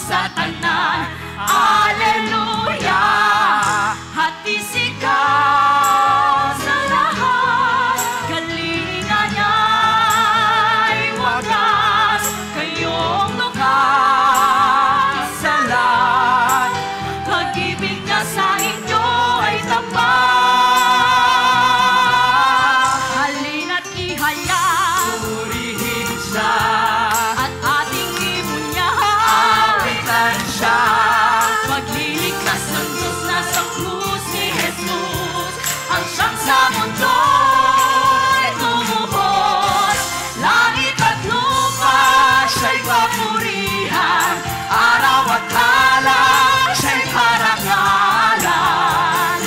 sa tanan. Alleluia. Hati sigaw sa lahat, galingan niya'y wagas, kayong lukas sa lahat. Pag-ibig niya sa inyo ay tapat. Halina't ihayag, purihin siya, at ating imunyahan siya. Pagliligtas ng Diyos na sa krus ni Jesus, ang siyang sa mundo'y tumuhos. Langit at lupa siya'y papurihan, araw at halang siya'y parangalan.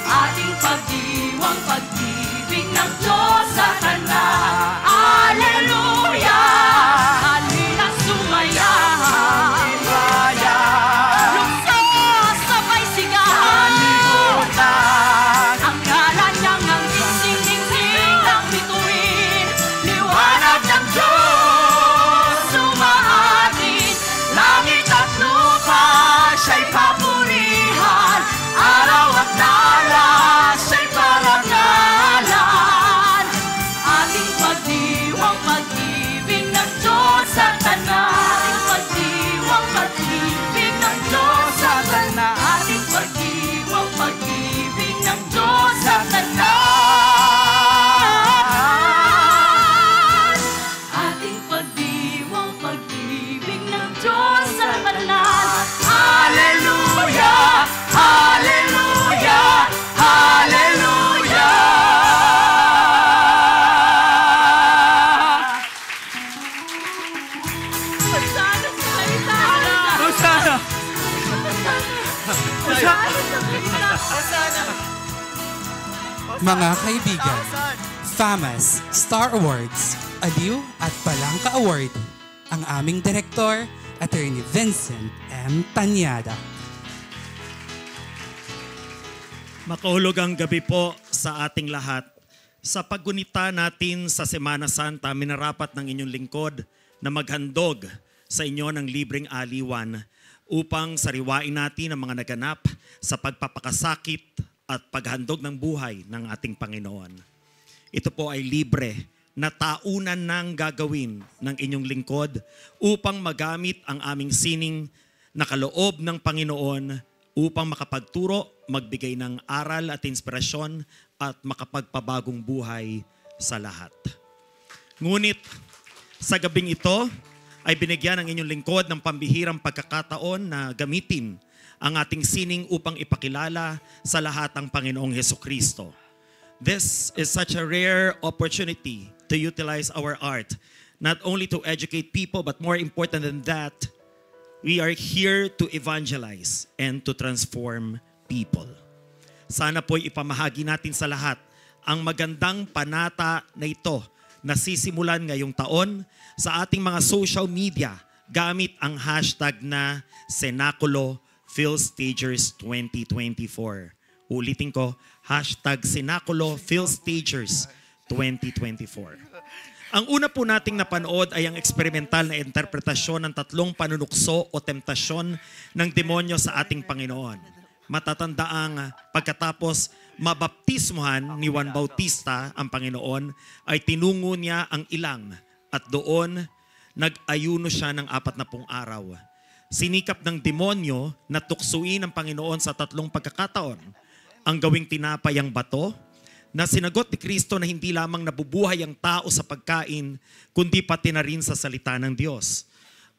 Ating pagdiwang pag-ibig ng Diyos sa tanan. Alleluia. Halina't sumaya, luksa sabay sigahan. Ang ngalan niyang ang dingsing-dingsing ng bituin. Liwanag ng Diyos sumaatin. Langit at lupa siya'y papurihan, araw at dalas siya'y parangalan. Ating pagdiwang pag-ibig ng Diyos sa tanan. Ating pagdiwang pag-ibig ng Diyos sa tanan. Ating pagdiwang pag-ibig ng Diyos sa tanan. Ating pagdiwang pag-ibig ng Diyos sa tanan. Alleluia. Alleluia. Alleluia. Sana sa salita. Hosanna! Mga kaibigan, FAMAS Star Awards, Aliw at Palangka Award, ang aming direktor, Attorney Vincent M. Tanyada. Makahulugang gabi po sa ating lahat. Sa paggunita natin sa Semana Santa, minarapat ng inyong lingkod na maghandog sa inyo ng libreng aliwan upang sariwain natin ang mga naganap sa pagpapakasakit at paghandog ng buhay ng ating Panginoon. Ito po ay libre na taunan ng gagawin ng inyong lingkod upang magamit ang aming sining na kaloob ng Panginoon upang makapagturo, magbigay ng aral at inspirasyon at makapagpabagong buhay sa lahat. Ngunit sa gabing ito ay binigyan ng inyong lingkod ng pambihirang pagkakataon na gamitin ang ating sining upang ipakilala sa lahat ang Panginoong Hesukristo. This is such a rare opportunity to utilize our art, not only to educate people, but more important than that, we are here to evangelize and to transform people. Sana po'y ipamahagi natin sa lahat ang magandang panata na ito na sisimulan ngayong taon sa ating mga social media gamit ang hashtag na Cenaculo PhilStagers 2024. Ulitin ko, hashtag Cenaculo PhilStagers 2024. Ang una po nating napanood ay ang eksperimental na interpretasyon ng tatlong panunukso o temptasyon ng demonyo sa ating Panginoon. Matatandaang pagkatapos mabaptismuhan ni Juan Bautista ang Panginoon, ay tinungo niya ang ilang at doon nag-ayuno siya ng 40 araw. Sinikap ng demonyo na tuksuin ang Panginoon sa tatlong pagkakataon. Ang gawing tinapay ang bato, na sinagot ni Kristo na hindi lamang nabubuhay ang tao sa pagkain, kundi pati na rin sa salita ng Diyos.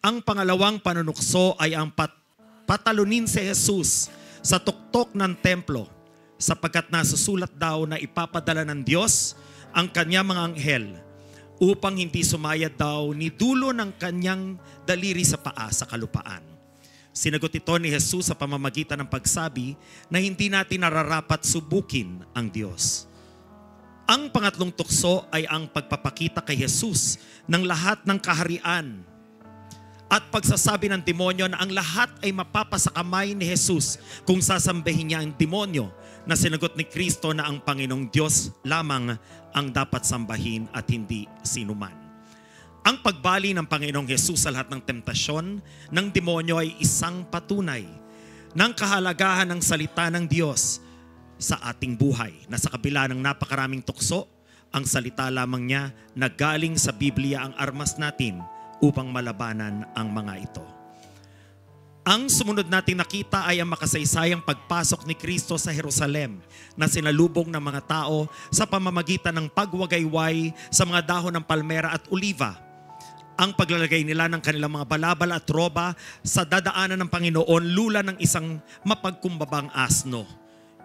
Ang pangalawang panunukso ay ang patalunin si Jesus sa tuktok ng templo, sapagkat nasusulat daw na ipapadala ng Diyos ang kanyang mga anghel upang hindi sumayad daw ni dulo ng kanyang daliri sa paa sa kalupaan. Sinagot ito ni Jesus sa pamamagitan ng pagsabi na hindi natin nararapat subukin ang Diyos. Ang pangatlong tukso ay ang pagpapakita kay Jesus ng lahat ng kaharian at pagsasabi ng demonyo na ang lahat ay mapapasakamay ni Jesus kung sasambahin niya ang demonyo, na sinagot ni Kristo na ang Panginoong Diyos lamang ang dapat sambahin at hindi sinuman. Ang pagbali ng Panginoong Hesus sa lahat ng temptasyon ng demonyo ay isang patunay ng kahalagahan ng salita ng Diyos sa ating buhay, na sa kabila ng napakaraming tukso, ang salita lamang niya na galing sa Biblia ang armas natin upang malabanan ang mga ito. Ang sumunod nating nakita ay ang makasaysayang pagpasok ni Kristo sa Jerusalem na sinalubong ng mga tao sa pamamagitan ng pagwagayway sa mga dahon ng palmera at oliva. Ang paglalagay nila ng kanilang mga balabal at roba sa dadaanan ng Panginoon lula ng isang mapagkumbabang asno.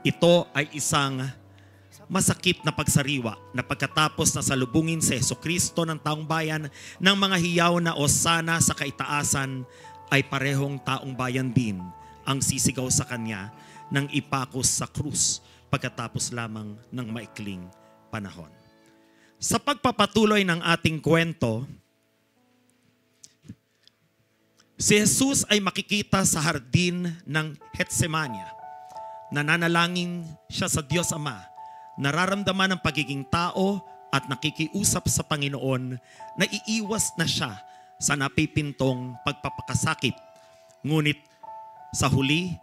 Ito ay isang masakit na pagsariwa na pagkatapos na salubungin si Jesucristo ng taong bayan ng mga hiyaw na osana sa kaitaasan, ay parehong taong bayan din ang sisigaw sa kanya nang ipakos sa krus pagkatapos lamang ng maikling panahon. Sa pagpapatuloy ng ating kwento, si Jesus ay makikita sa hardin ng Getsemania. Nananalangin siya sa Diyos Ama, nararamdaman ang pagiging tao at nakikiusap sa Panginoon na iiwas na siya sa napipintong pagpapakasakit. Ngunit sa huli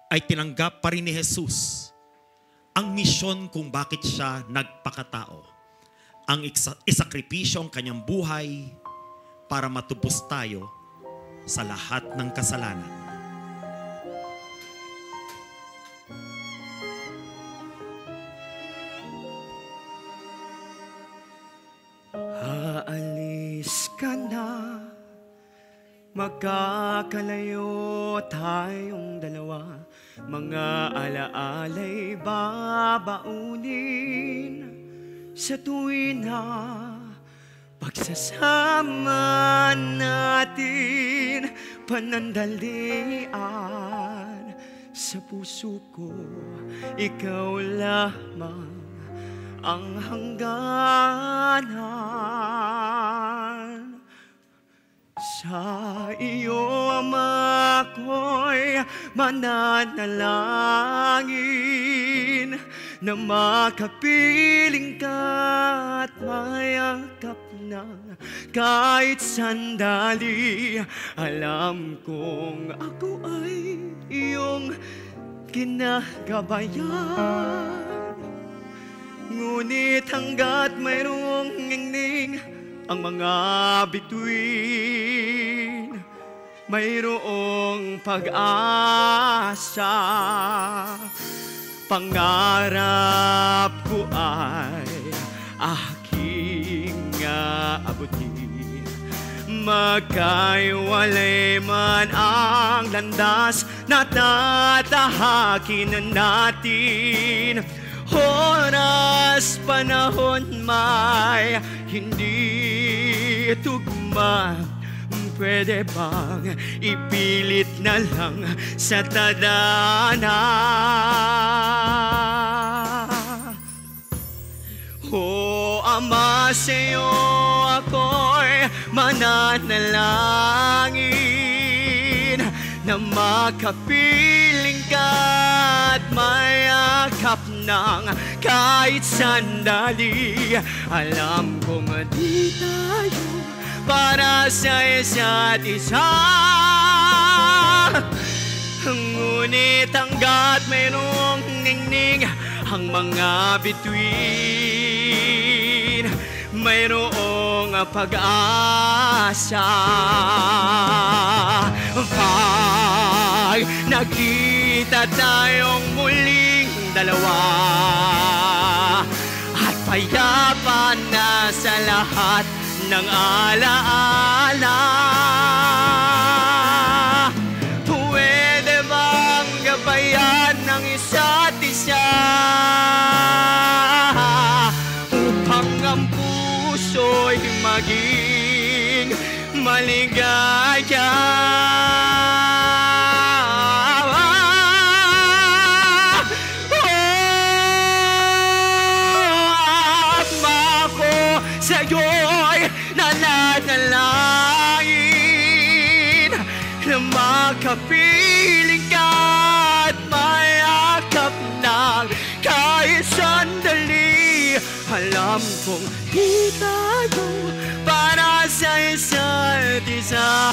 ay tinanggap pa rin ni Jesus ang misyon kung bakit siya nagpakatao. Ang isakripisyo ang kanyang buhay para matubos tayo sa lahat ng kasalanan. Aalis ka na, magkakalayo tayong dalawa. Mga alaala'y babaunin sa tuwina. Pagsasama natin, panandalian sa puso ko, ikaw lamang ang hangganan. Sa iyo ako'y mananalangin na makapiling ka at mayakap na kahit sandali. Alam kong ako ay iyong kinagabayan, ngunit hanggat mayroong ngingning ang mga bituin, mayroong pag-asa. Pangarap ko ay aking abutin, magkaiwalay man ang landas na tatahakin natin. Oras, panahon may hindi tugma, pwede bang ipilit na lang sa tadhana? O Ama, sa'yo ako'y mananalangin na makapiling ka at mayakap ng kahit sandali. Alam kong di tayo para sa isa't isa, ngunit hanggat mayroong ningning ang mga bituin, mayroong pag-asa. Pag nakita tayong muling dalawa at payapa na sa lahat ng alaala, pwede bang gabayan ng isa't isa upang ang puso'y maging maligaya? Sa'yo'y nananalangin na makapiling ka at mayakap ng kahit sandali. Alam kong di tayo para sa bawat isa.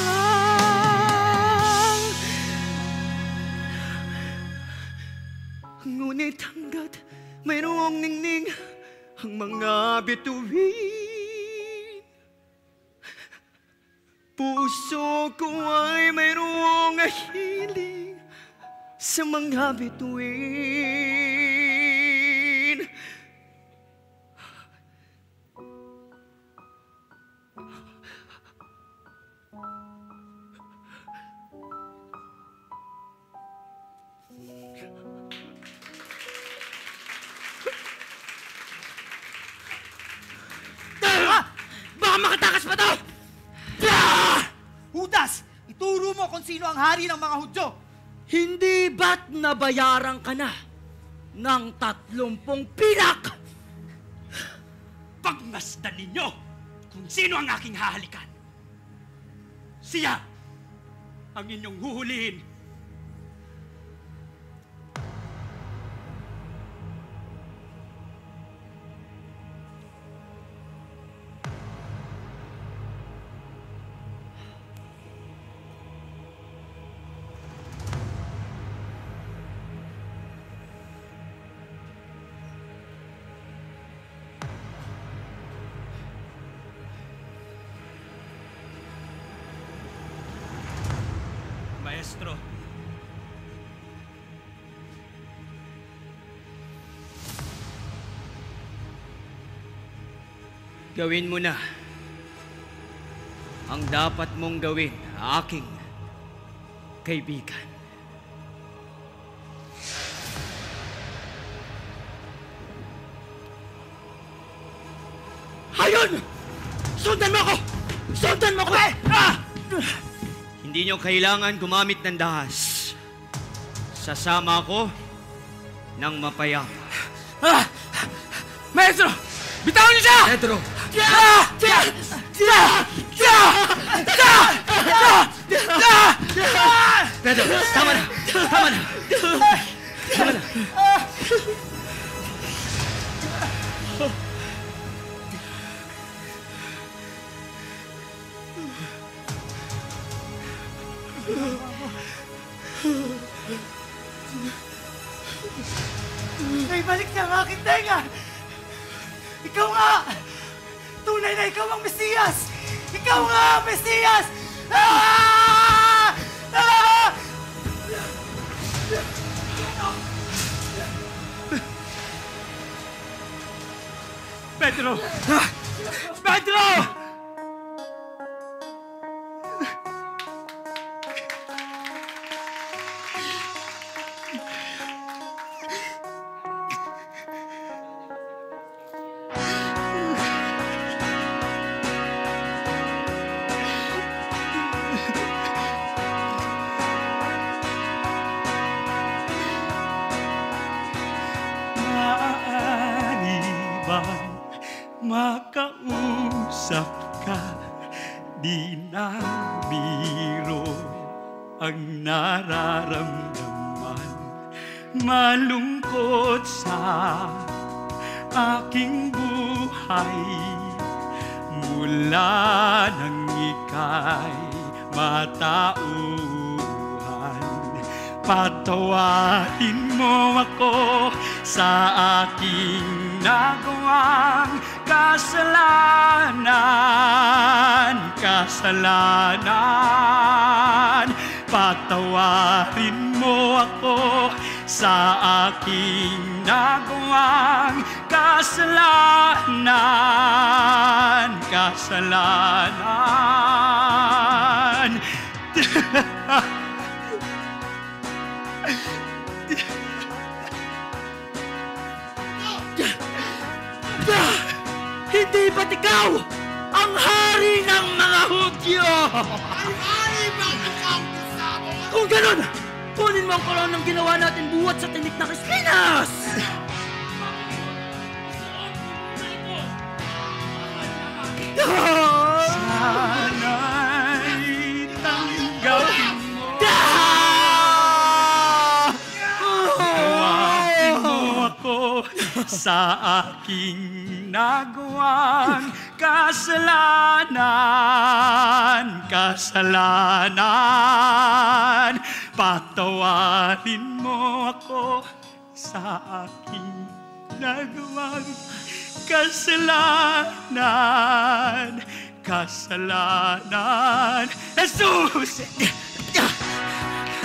Ngunit hanggat mayroong ningning ang mga bituin, puso ko ay mayroong hiling sa mga bituin. Baka makatakas pa to! Judas, ituro mo kung sino ang hari ng mga Hudyo. Hindi ba't nabayaran ka na ng 30 pinak? Pagmasdan ninyo kung sino ang aking hahalikan. Siya ang inyong huhulihin. Maestro, Gawin mo na ang dapat mong gawin, aking kaibigan. Ayun! Sundan mo ako! Sundan mo ako! Hindi nyo kailangan gumamit ng dahas. Sasama ako ng mapayapa. Maestro! Bitawan niyo siya! Pedro! Pedro, tama na! Tama na! Tama na! May balik niya ang aking tenga! Ikaw nga! Tunay na ikaw ang Mesiyas! Ikaw nga ang Mesiyas! Ah! Ah! Pedro! Pedro! Maaari bang makausap ka? Di na biro ang nararamdaman. Malungkot sa aking buhay mula nang ika'y matauhan. Patawarin mo ako sa aking nagawang kasalanan. Patawarin mo ako sa aking nagawang kasalanan. Hindi ba't ikaw ang hari ng mga Hudyo? Ay, hari ba ikaw kasama? Kung ganun, kunin mo ang koron ng ginawa natin buhat sa tinik na Krispinas! Sana'y tanggapin mo. Tawagin mo ako sa aking nagawang kasalanan, kasalanan. Patawarin mo ako sa aking nagawang kasalanan, kasalanan. Jesus!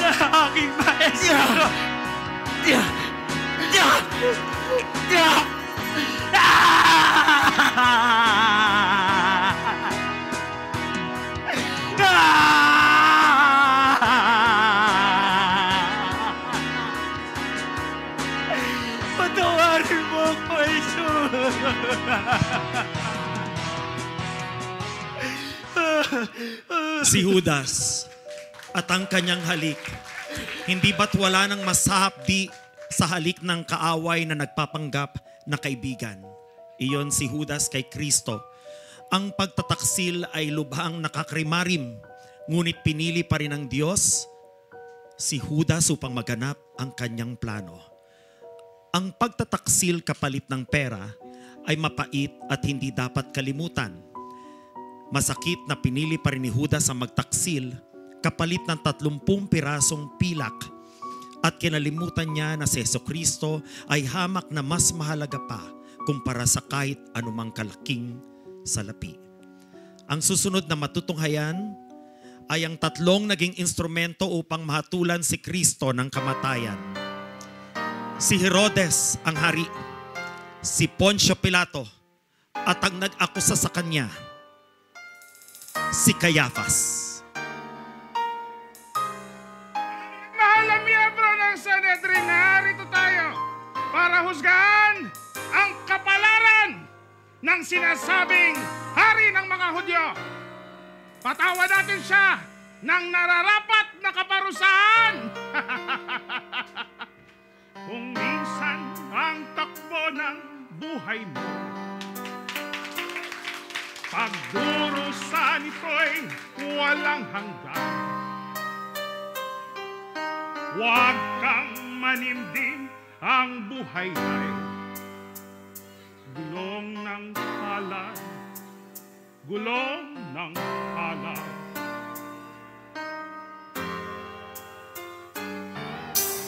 Aking maestro! Patawarin mo ko, Jesus! Si Judas at ang kanyang halik, hindi ba't wala nang masahapdi sa halik ng kaaway na nagpapanggap na kaibigan? Iyon si Judas kay Kristo. Ang pagtataksil ay lubhang nakakrimarim, ngunit pinili pa rin ng Diyos si Judas upang maganap ang kanyang plano. Ang pagtataksil kapalit ng pera ay mapait at hindi dapat kalimutan. Masakit na pinili pa rin ni Judas ang magtaksil kapalit ng 30 pirasong pilak at kinalimutan niya na si Jesucristo ay hamak na mas mahalaga pa kumpara sa kahit anumang kalaking salapi. Ang susunod na matutunghayan ay ang 3 naging instrumento upang mahatulan si Kristo ng kamatayan. Si Herodes ang hari, si Poncio Pilato at ang nag-akusa sa kanya, si Caiaphas. Mahal na miyembro ng Sanhedrin, narito tayo para husgahan ang kapalaran ng sinasabing hari ng mga Hudyo. Patawad natin siya ng nararapat na kaparusahan. Kung minsan ang takbo ng buhay mo, pagdurusa nito'y walang hanggan. Huwag kang manimdim, ang buhay ay gulong ng palad, gulong ng palad.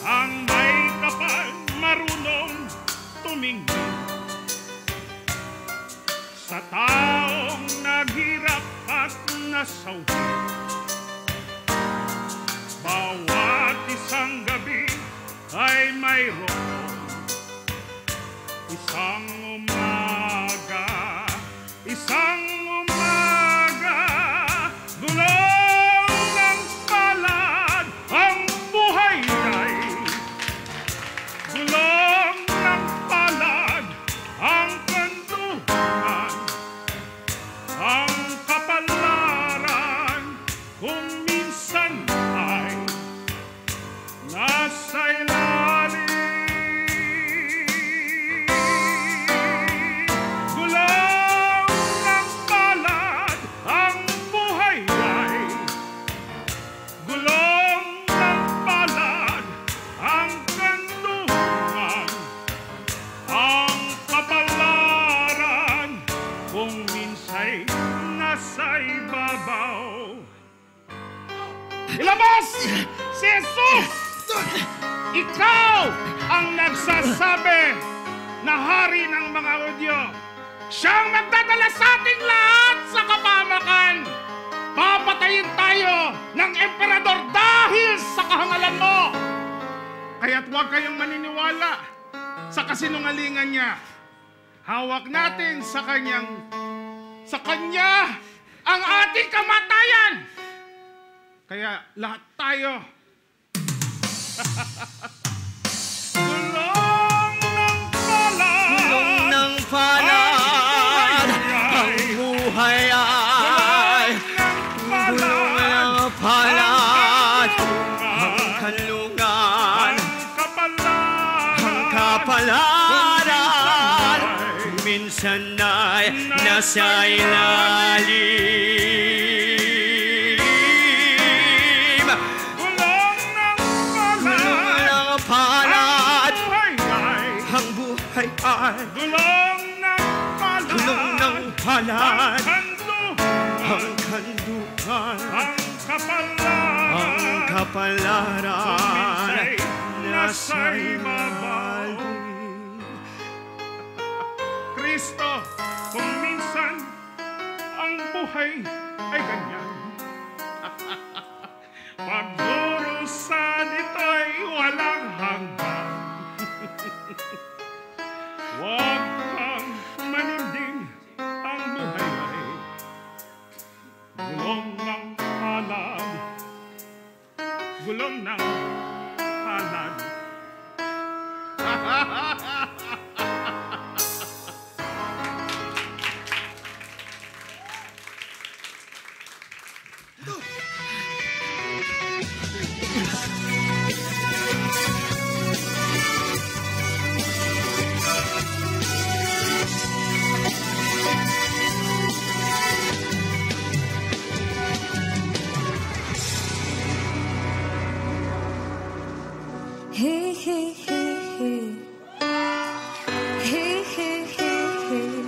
Ang may kapal marunong tumingin sa taong naghirap at nasawi. Bawat isang gabi ay mayroon isang umaga, isang umaga, gulong ng palad, ang buhay ay gulong ng palad, ang kanduhan, ang kapalaran, kung minsan ay nasa ilalim. Gulong ng palad, ang buhay ay gulong ng palad, ang kanlungan, ang kapalaran, kung minsa'y nasa ibabaw. Ilabas si Jesus! Ikaw ang nagsasabi na hari ng mga Hudyo. Siyang magdadala sa ating lahat sa kapamakan. Papatayin tayo ng emperador dahil sa kahangalan mo. Kaya't huwag kayong maniniwala sa kasinungalingan niya. Hawak natin sa kanya ang ating kamatayan. Kaya lahat tayo gulong ng palad, Gulong ng palad, ang buhay ay gulong ng palad, ang kanlungan, ang kapalaran, minsan ay nasa ilalim. gulong ng palad, Gulong ng halad, ang kandukan, ang ang kapalaran, nasa'y mabaw. Kristo, kung minsan ang buhay ay ganyan. Pagdurusa nito'y walang hanggan. Huwag kang maninding, ang buhay ay gulong ng palad. Gulong ng palad. Hey, hey, hey, hey. Hey, hey, hey, hey.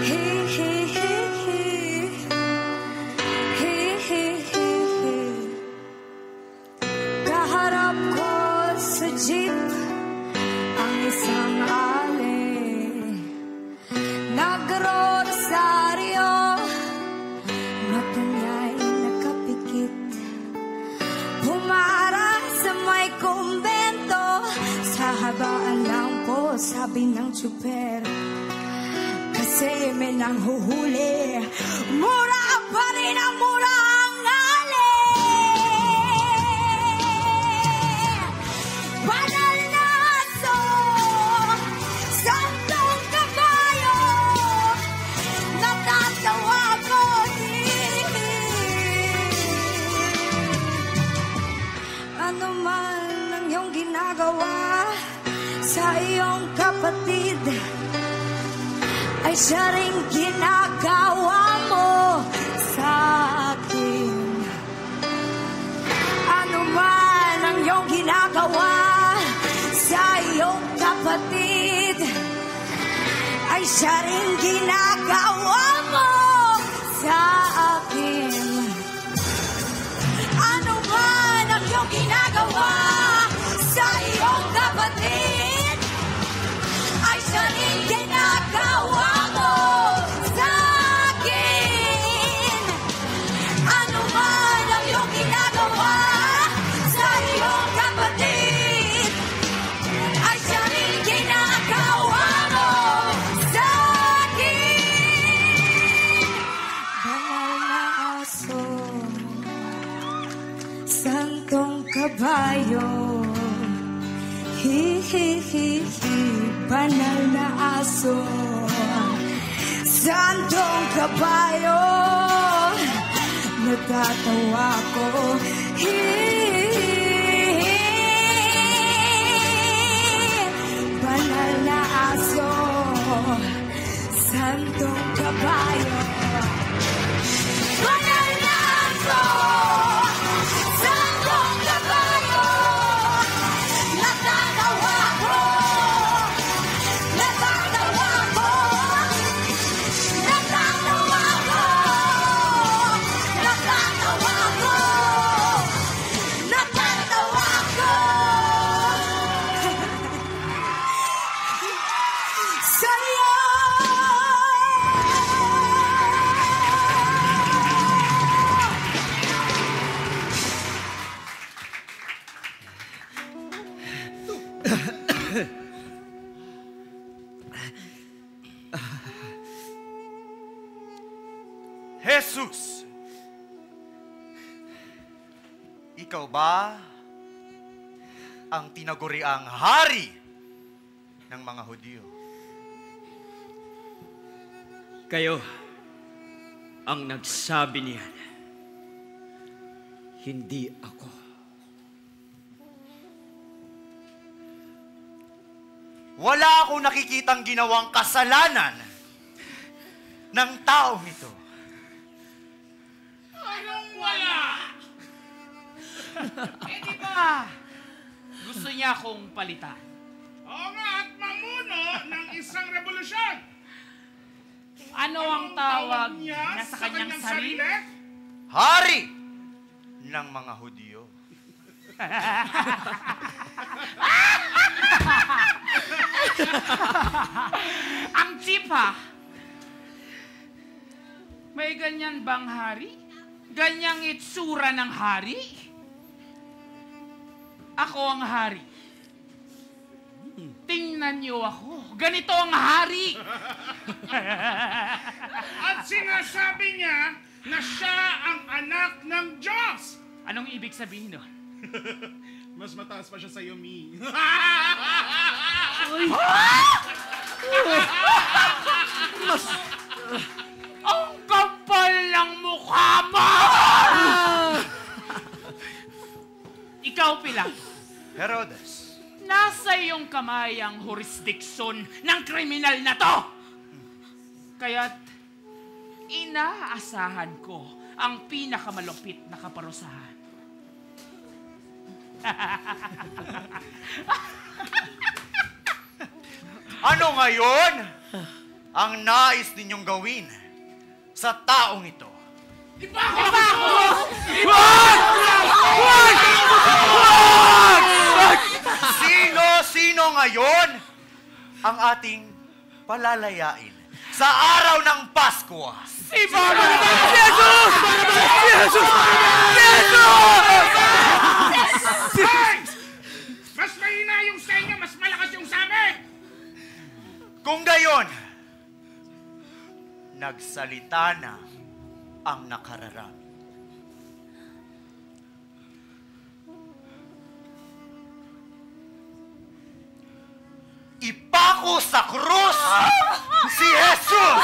Hey, hey, hey, hey. Hey, hey, hey, hey. Kaharap ko sa jeep ang isang ali. Nagro-rosaryo, mata niya'y nakapikit. Pumarang sa may kumbento, sa habaan lang po, sabi ng tsuper. Kasi may nanghuhuli, mura pa rin ang mura ang ali. Banal na aso, santong kabayo, natatawa ko. Ano man ang iyong ginagawa sa iyong kapatid, ay siya rin ginagawa mo sa akin. Ano man ang iyong ginagawa sa iyong kapatid, ay siya rin ginagawa mo sa akin. Ano man ang iyong ginagawa sa iyong kapatid, ay siya rin ginagawa mo sa akin. Ano man ang iyong ginagawa sa iyong kapatid, ay siya rin ginagawa mo sa akin. Banal na aso, santong kabayo, hi hi hi hi. Banal na aso, santong kabayo, natatawa ko, hi hi. Banal na aso, santong kabayo, banal na aso, santong kabayo, natatawa ko, natatawa ko, natatawa ko, natatawa ko, natatawa ko. Sa'yo! Jesus! Ikaw ba ang tinaguriang hari ng mga Hudyo? Kayo ang nagsabi niyan. Hindi ako. Wala akong nakikitang ginawang kasalanan ng taong ito. Anong wala? Di ba? Gusto niya akong palitan. Oo nga, at mamuno ng isang revolusyon. Ano ang tawag niya sa kanyang sarili? Hari ng mga Hudyo. Ang cheap ha. May ganyan bang hari? Ganyang itsura ng hari? Ako ang hari. Tingnan niyo ako. Ganito ang hari. At sinasabi niya na siya ang anak ng Diyos. Anong ibig sabihin nun? Mas mataas pa siya sa iyo, Mi. Ang kapal ng mukha mo! Ikaw, Pilato. Herodes, Nasa iyong kamay ang jurisdiksyon ng kriminal na to. Kaya't inaasahan ko ang pinakamalupit na kaparusahan. ano ngayon ang nais ninyong gawin sa taong ito? Sino ngayon ang ating palalayain sa araw ng Pasko? Si Barnabas! Hey! Mas mahina yung sa inyo, mas malakas yung sa amin! Kung gayon, nagsalita na ang nakararami. Ipako sa krus si Jesus!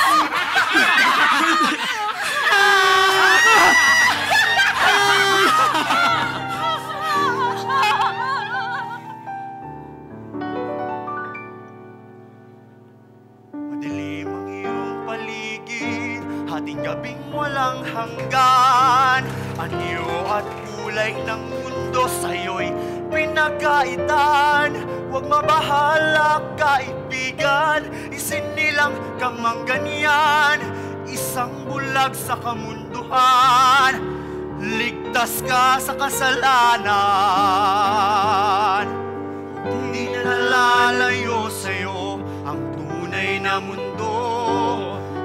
Madilim ang iyong paligid, hating gabing walang hanggan. Anyo at kulay ng mundo sa'yo'y pinagkaitan. Huwag mabahala, kaibigan, isinilang kang mangganyan. Isang bulag sa kamunduhan, ligtas ka sa kasalanan. Di na lalayo sa'yo ang tunay na mundo.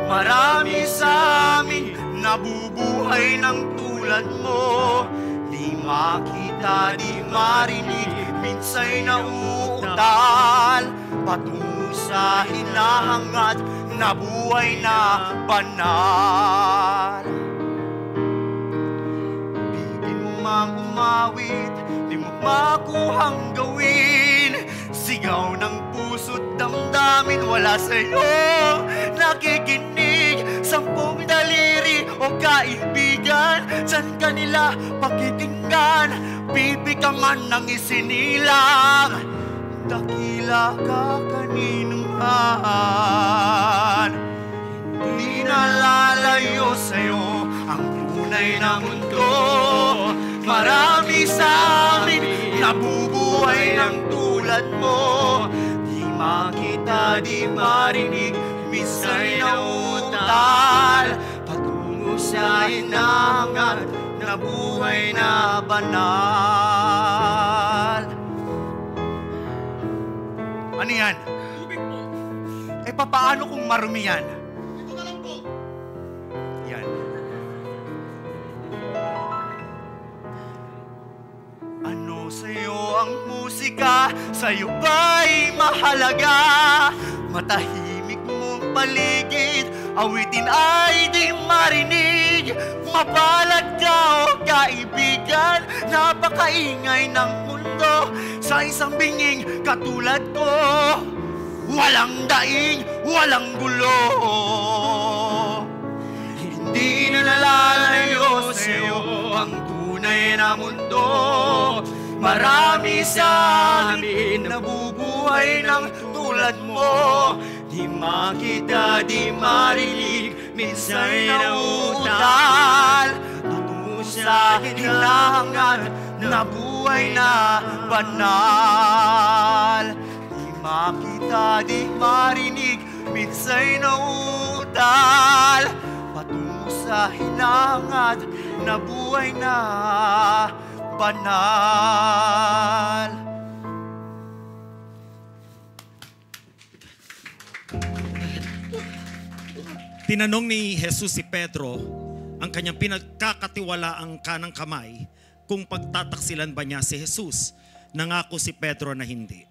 Marami sa amin nabubuhay ng tulad mo. Di makita, di marinig, minsa'y nauutal patungo sa hinahangad na buhay na banal. Di mo mang umawit, di mo makuhang gawin. Sigaw ng puso't damdamin, wala sa'yo nakikinig. 10 daliri o kaibigan, saan ka nila pakikinggan? Pipi ka man ng isinilang, dakila ka kaninuman. Di nalalayo sa'yo ang tunay na mundo. Marami sa amin nabubuhay ng tulad mo. Di makita, di marinig, minsa'y nauutal patungo sa hinangan na buhay na banal. Ano yan? Tubig po. Eh, papaano kung marumi yan? Ito na lang po. Yan. Ano sa'yo ang musika? Sa'yo ba'y mahalaga? Matahimik mong paligid, awitin ay di marinig. Mapalad ka o kaibigan, napakaingay ng mundo. Sa isang binging katulad ko, walang daing, walang gulo. Hindi na nalalayo sa'yo ang tunay na mundo. Marami sa amin nabubuhay ng tulad mo. Di makita, di marinig, minsa'y nauutal patungo sa hinangan na buhay na banal. Di makita, di marinig, minsa'y nauutal pagdadal patungo sa hinangad na buhay na banal. Tinanong ni Jesus si Pedro ang kanyang pinagkakatiwalaang kanang kamay kung pagtataksilan ba niya si Jesus. Nangako si Pedro na hindi.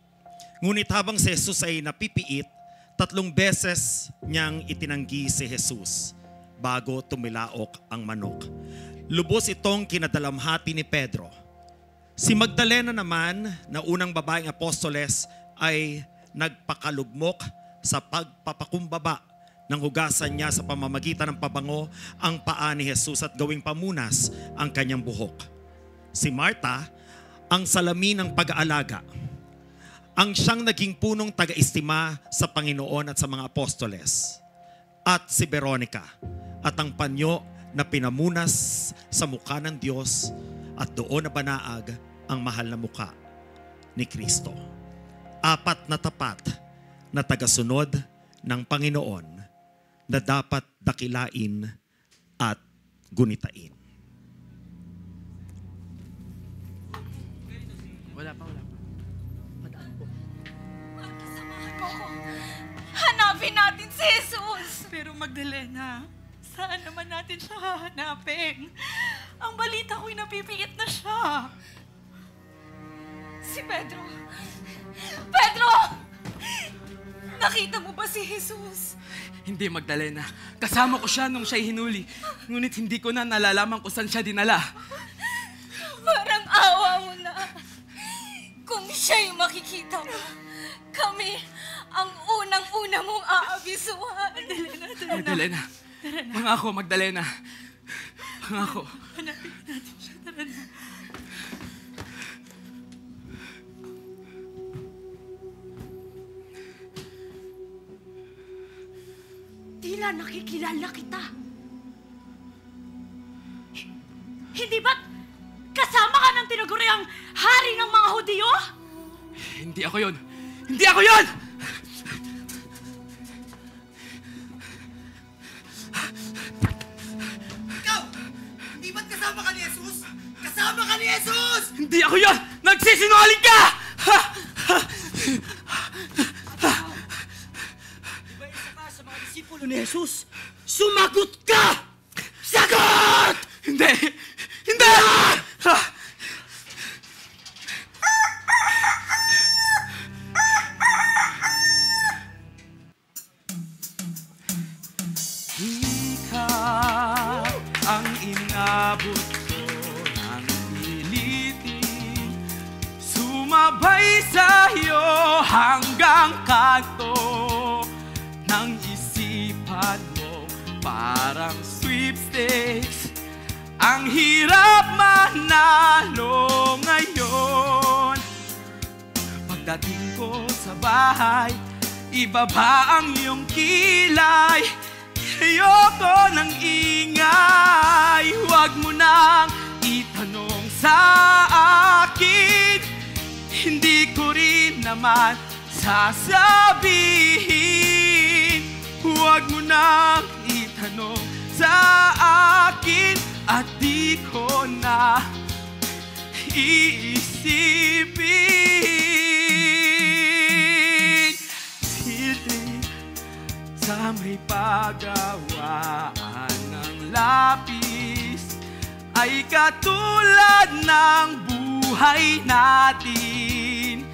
Ngunit habang si Jesus ay napipiit, 3 beses niyang itinanggi si Jesus bago tumilaok ang manok. Lubos itong kinadalamhati ni Pedro. Si Magdalena naman, na unang babaeng apostoles, ay nagpakalugmok sa pagpapakumbaba nang hugasan niya sa pamamagitan ng pabango ang paa ni Jesus at gawing pamunas ang kanyang buhok. Si Marta, ang salamin ng pag-aalaga, ang siyang naging punong taga-istima sa Panginoon at sa mga apostoles. At si Veronica, at ang panyo na pinamunas sa mukha ng Diyos at doon na banaag ang mahal na mukha ni Kristo. 4 na tapat na tagasunod ng Panginoon na dapat dakilain at gunitain. Wala pa. Samahan mo ko. Hanapin natin si Jesus. Pero Magdalena, saan naman natin siya hahanapin? Ang balita ko'y napipiit na siya. Si Pedro. Pedro! Nakita mo ba si Jesus? Hindi, Magdalena. Kasama ko siya nung siya'y hinuli. Ngunit hindi ko na nalalaman kung saan siya dinala. Parang awa mo na. Kung siya'y makikita mo, kami ang unang-una mong aabisuhan. Magdalena. Mangako, Magdalena. Mangako. Hanapin natin siya. Tara na. Tila nakikilala kita. Hindi ba't kasama ka ng tinaguriang hari ng mga Hudyo? Hindi ako yun! Hindi ako yun! Ikaw! Di ba't kasama ka ni Jesus? Kasama ka ni Jesus! Hindi ako yun! Nagsisinungaling ka! Diba isa ka sa mga disipulo ni Jesus? Sumagot ka! Sagot! Hindi! Hindi! Ikaw ang inabot ko ng pilitin, sumabay sa'yo hanggang kanto ng isipan mo parang sweepstakes. Ang hirap manalo ngayon. Pagdating ko sa bahay, ibaba ang iyong kilay. Ayoko ng ingay, huwag mo nang itanong sa akin. Hindi ko rin naman sasabihin. Huwag mo nang itanong sa akin at di ko na iisipin. Silid sa may paggawaan ng lapis ay katulad ng buhay natin,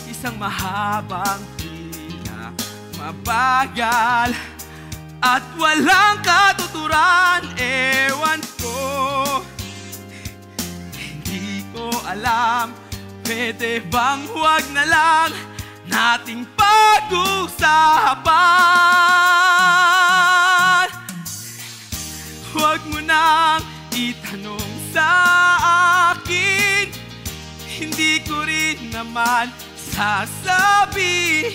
isang mahabang pila, mabagal at walang katuturan. Ewan ko, hindi ko alam, pwede bang huwag na lang nating pag-usapan? Huwag mo nang itanong sa akin, hindi ko rin naman sasabihin.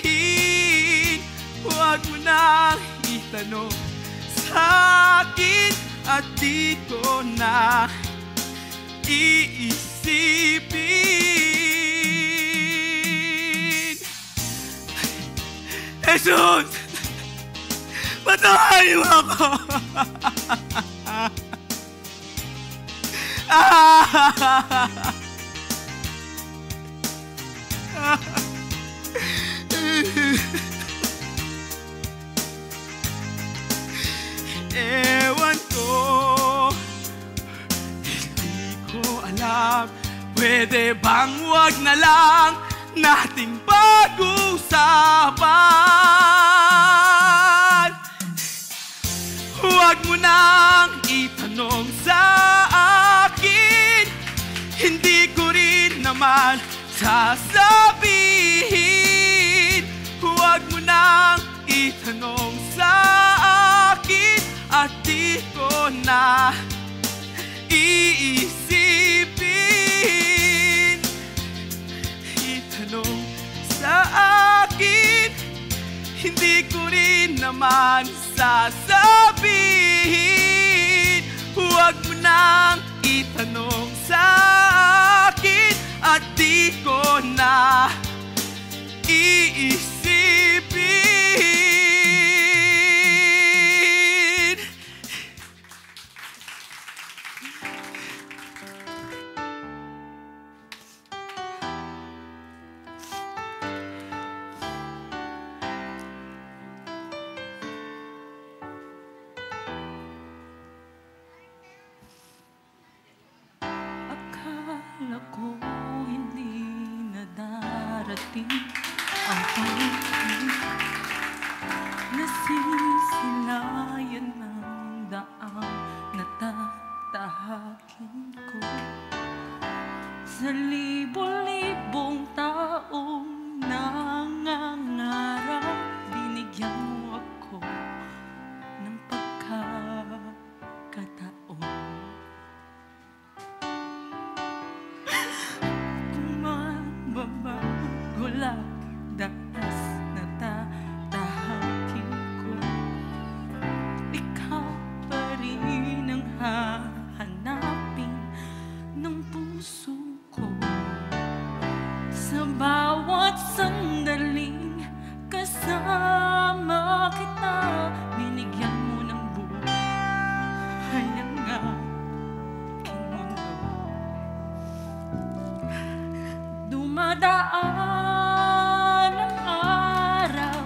Huwag mo nang itanong sa akin at di ko na iisipin. Jesus! Ba't Patawarin mo ako! Ewan ko, hindi ko alam. Pwede bang wag na lang nating pag-usapan? Huwag mo nang itanong sa akin, hindi ko rin naman sasabihin. Huwag mo nang itanong sa akin at di ko na iisipin. Itanong sa akin, hindi ko rin naman sasabihin. Huwag mo nang itanong sa akin at di ko na iisipin. Akala ko hindi na darating ang pangingin. Nasisilayan ng daang natatahakin ko. Sa libo-libong taong nangangarap, binigyan mo ako ng pagkakataon. Kung mababago lang danas na tatahakin ko, ikaw pa rin ang hahanapin ng puso ko. Sa bawat sandaling kasama kita, binigyan mo ng buhay ang aking mundo. Dumadaan ang araw,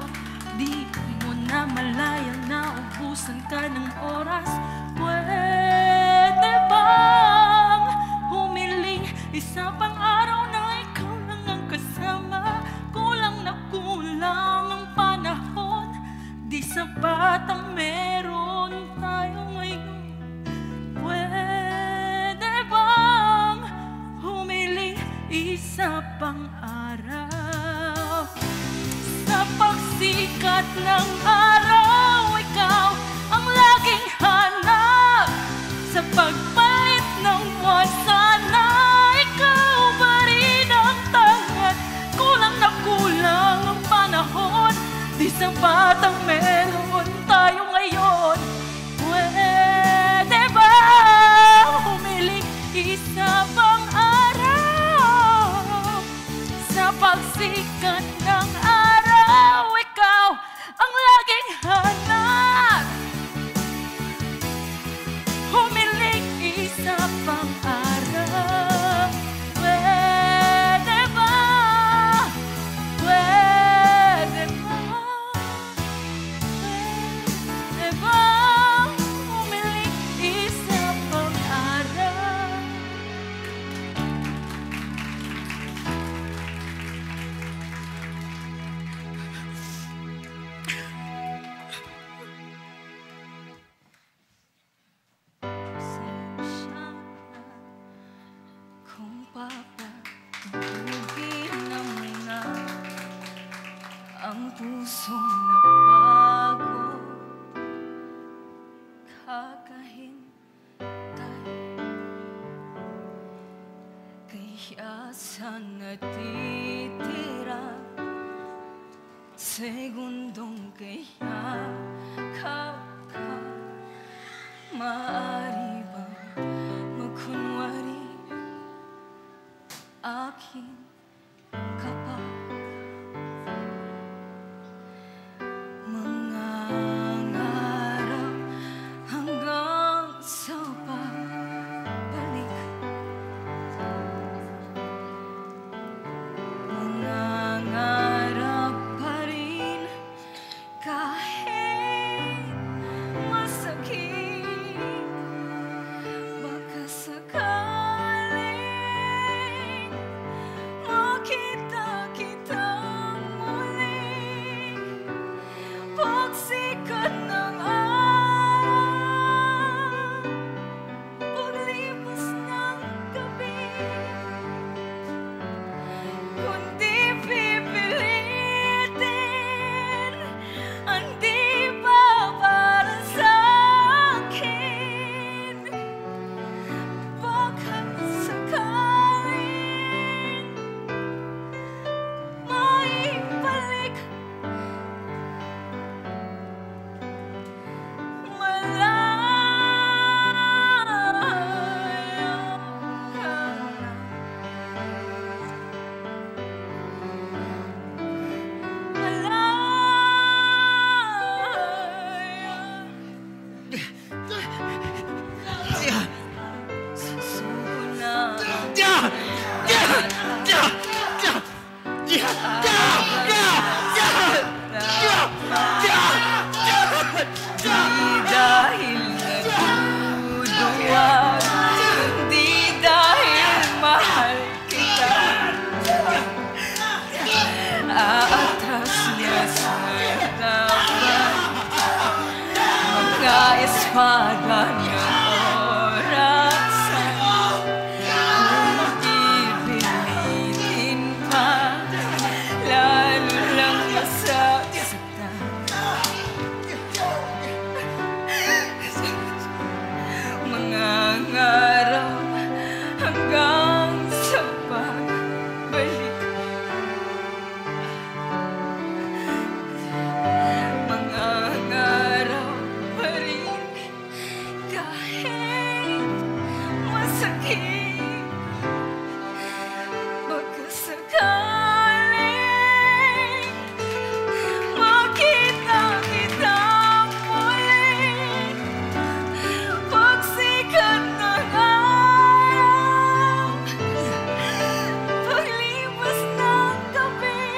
di mo na malaya na ubusan ka ng oras. Pwede bang humiling isa pang araw na ikaw lang ang kasama? Kulang na kulang ang panahon, di sapat ang meron tayo ngayon. Pwede bang humiling isa pang araw? Sa pagsikat ng araw, ikaw ang laging hanap. Sa pagpalit ng buwan, sana ikaw pa rin ang tangat. Kulang na kulang ang panahon, di sapat ang meron tayo ngayon. Pwede ba humiling isa pang araw? Sa pagsikat ng araw, ikaw ang laging hanap. Humiling isa pang araw. Pwede ba? Pwede ba? Pwede ba? Humiling isa pang araw. Pasensya na kung papatugin na muna ang pusong nabago. Kakahintay, kaya sa natitira segundong kaya maaari bang magkunwari akin ka pa? Mga espada niya orasan. Hindi pilitin pa, lalo lang masasaktan. Mga araw hanggang sa pagbalik. Mga araw pa rin kahit masakit. Baka sakaling makita kita muli. Pagsikat ng araw, paglipas ng gabi,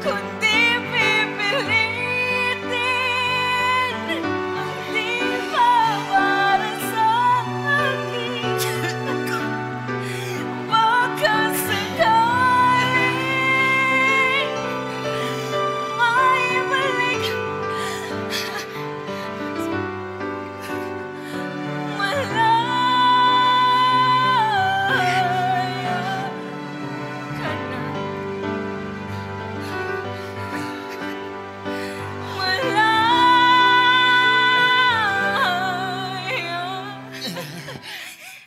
kundi pipilitin ang di pa para sa akin. Baka sakaling maibalik malaya ka na. Malaya.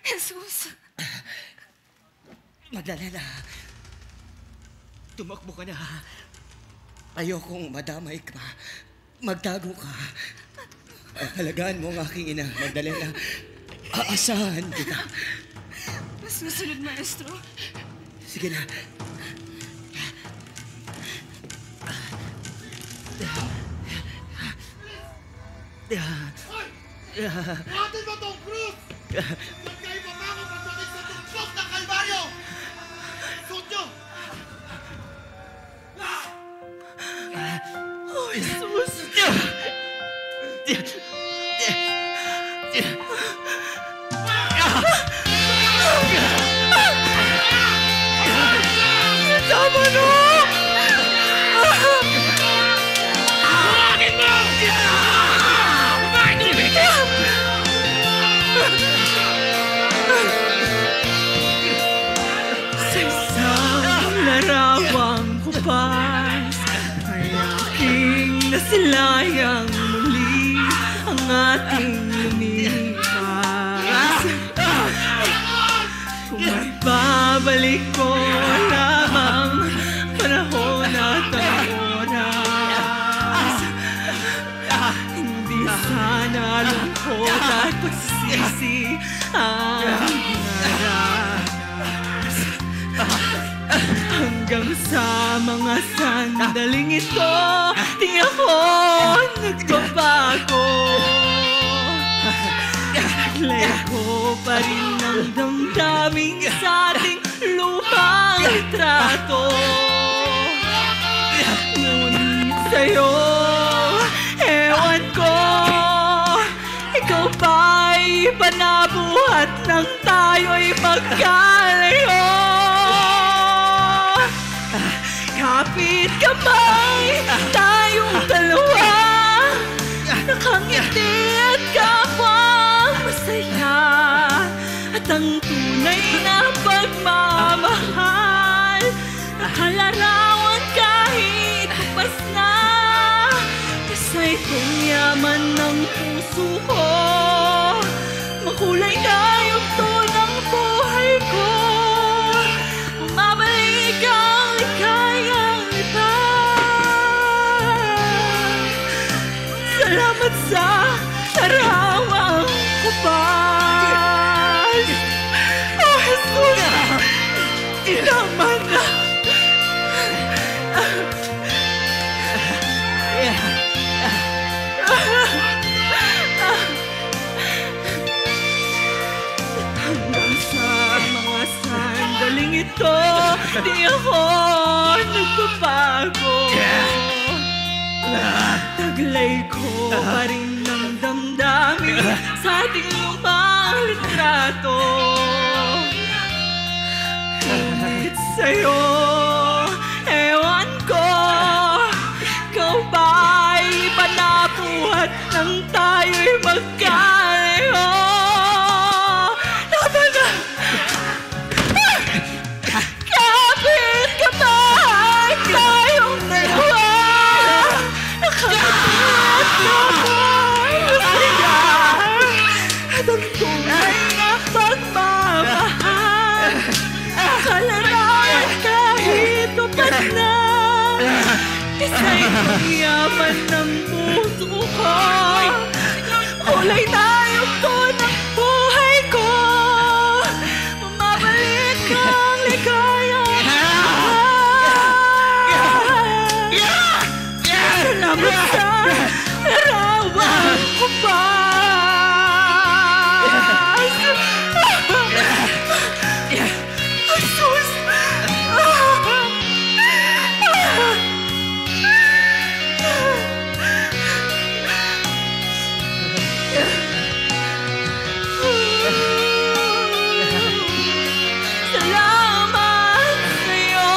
Jesus. Magdalena. Tumakbo ka na. Ayokong madamay ka. Magtago ka. Halagaan mo ang aking ina, Magdalena. Aasahan kita. Susunod, Maestro. Sige na. Atin mo tong krus! Huwag kayo mamango pagdating sa tuktok ng Kalbaryo! Suot nyo! Oh, Jesus. Tama no! Bakit mo? Bakit mo? Sa isang larawang kupas ay aking nasilayang muli ang ating lumipas. Kung may babalik ko lamang panahon at ang oras, hindi sana lungkot at pagsisisi ang naras. Hanggang sa mga sandaling ito, di ako nagbabago. Taglay ko pa rin ang damdamin sa ating lumang litrato. Ngunit sa'yo, ewan ko, ikaw ba'y panabuhat nang tayo'y magkalayo? Kapit kamay, tayong dalawa, nakangiti at kapwang masaya. At ang tunay na pagmamahal, nakalarawan kahit pas na. Kasay kong yaman ng puso ko, makulay na yung tunang buhay ko. Bumabalik ang ligayang lipas. Salamat sa larawang kupas. Oh, Jesus! Inaman na! Hanggang sa mga sandaling ito, di ako nagbabago. Taglay ko pa rin ng damdamin sa ating lumang litrato. Ngunit sa'yo, ewan ko, ikaw ba'y panabuhat Sa'y pagyaman ng puso ko. Kulay tayo po ng buhay ko. Bumabalik ang ligaya. Salamat sa larawan ko pa. Sus! Salamat sa'yo.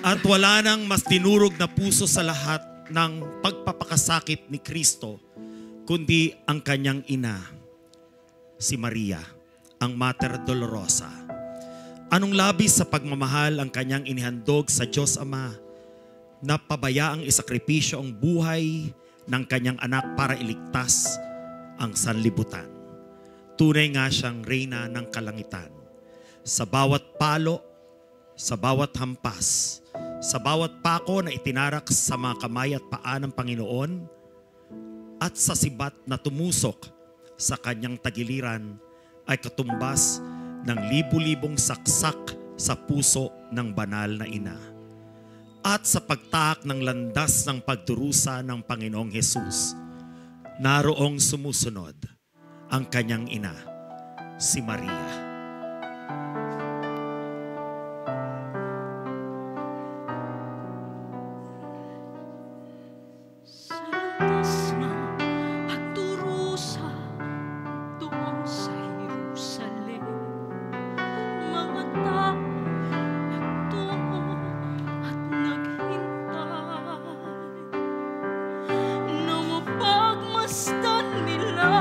At wala nang mas dinurog na puso sa lahat ng pagpapakasakit ni Kristo, kundi ang kanyang ina, si Maria, ang Mater Dolorosa. Anong labis sa pagmamahal ang kanyang inihandog sa Diyos Ama na pabayaang isakripisyo ang buhay ng kanyang anak para iligtas ang sanlibutan. Tunay nga siyang reyna ng kalangitan. Sa bawat palo, sa bawat hampas, sa bawat pako na itinarak sa mga kamay at paa ng Panginoon, at sa sibat na tumusok sa kanyang tagiliran ay katumbas ng libu-libong saksak sa puso ng banal na ina. At sa pagtahak ng landas ng pagdurusa ng Panginoong Hesus, naroong sumusunod ang kanyang ina, si Maria. Masdan nila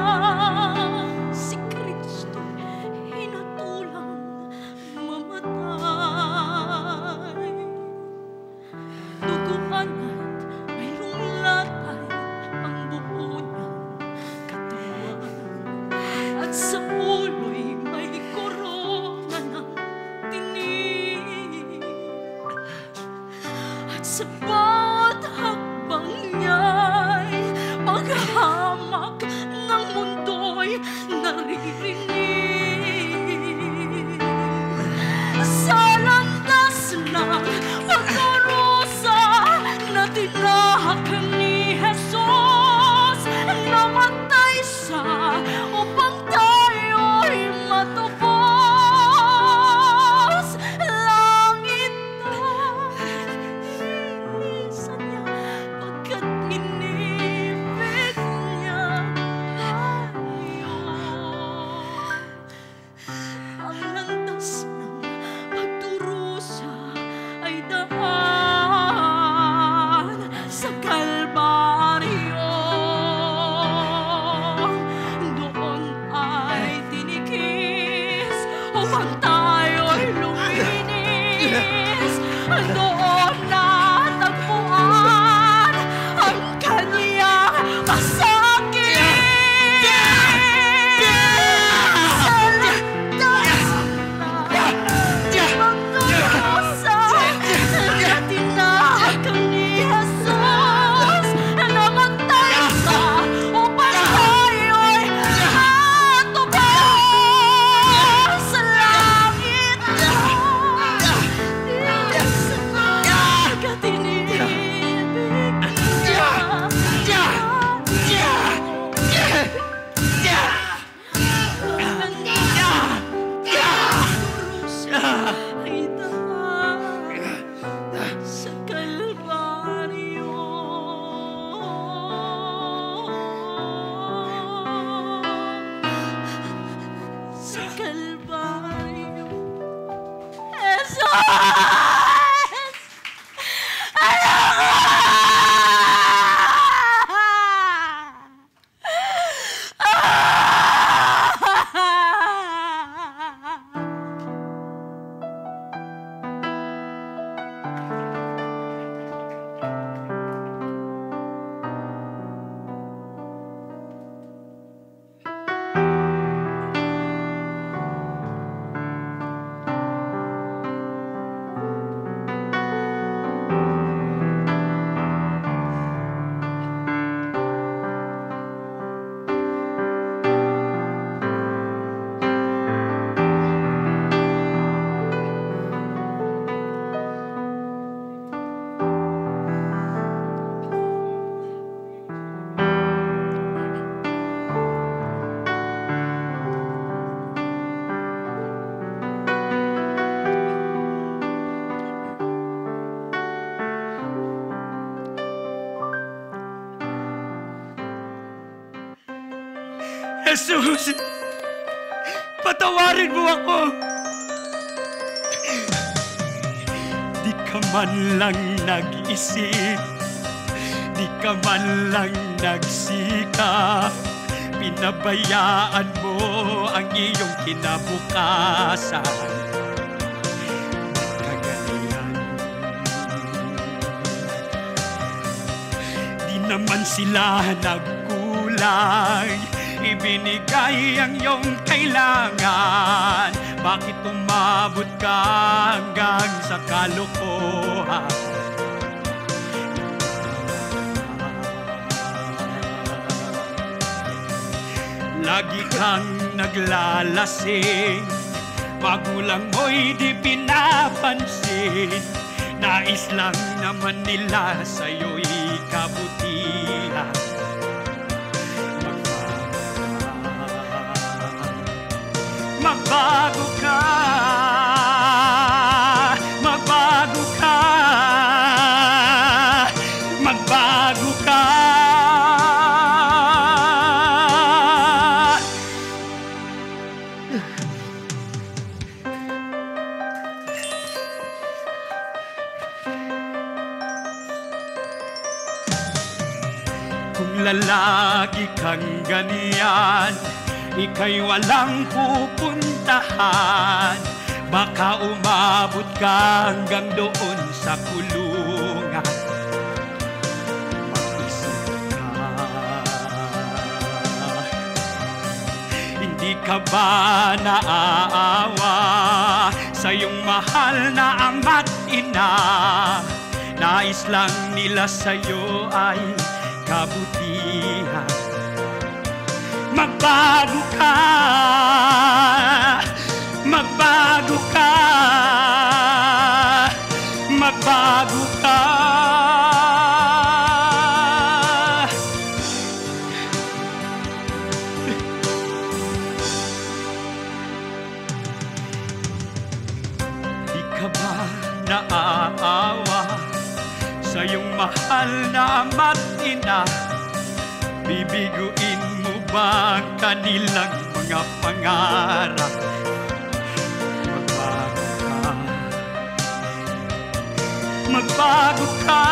si Kristo, hinatid Jesus, patawarin mo ako. Di ka man lang nag-isip, di ka man lang nagsikap, pinabayaan mo ang iyong kinabukasan. Kagalingan, di naman sila nagkulang, ibinigay ang iyong kailangan. Bakit umabot ka hanggang sa kalokohan? Lagi kang naglalasing, magulang mo'y di pinapansin. Nais lang naman nila sa'yo'y kabutihan. Magbago ka, magbago ka, magbago ka. Kung lalaki kang ganyan, ika'y walang pupuntahan. Baka umabot ka hanggang doon sa kulungan. Mag-isip ka, hindi ka ba naaawa sa iyong mahal na ama't ina? Nais lang nila sa'yo ay kabutihan. Magbago ka, magbago ka, magbago ka. Di ka ba naaawa sa iyong mahal na ama't ina? Bibiguin mo ba ang kanilang mga pangarap? Magbago ka, magbago ka,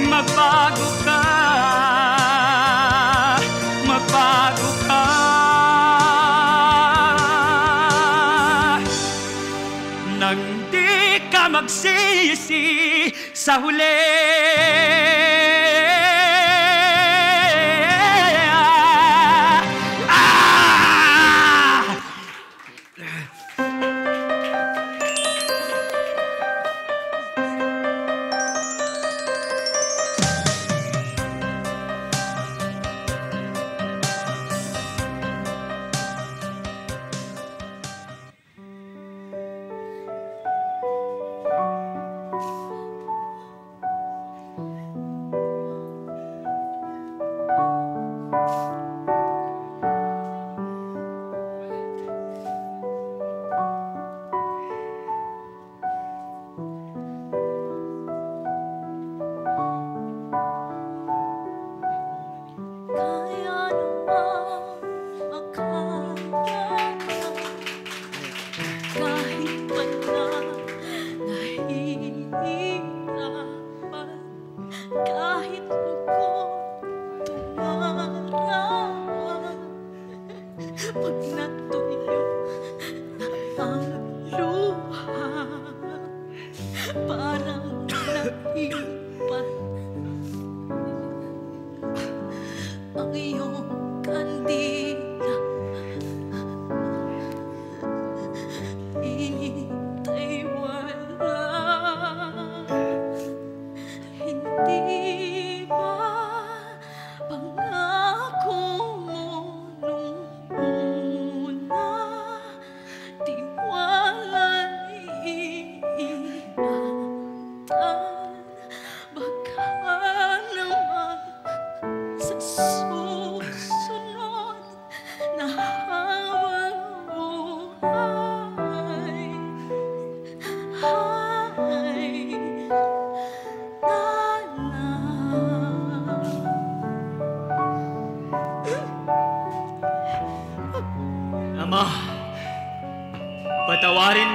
magbago ka, magbago ka. Nang di ka magsisi sa huli.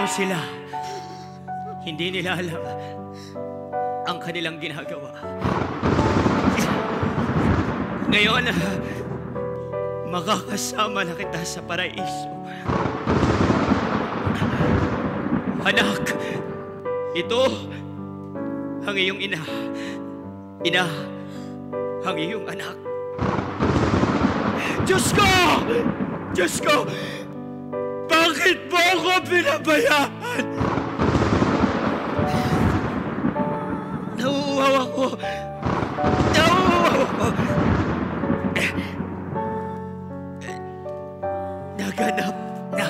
sila. Hindi nila alam ang kanilang ginagawa. Ngayon, makakasama na kita sa paraiso. Anak, ito ang iyong ina. Ina, ang iyong anak. Diyos ko! Diyos ko! Bakit mo ako pinabayaan? Nauuhaw ako. Nauuhaw ako. Naganap na.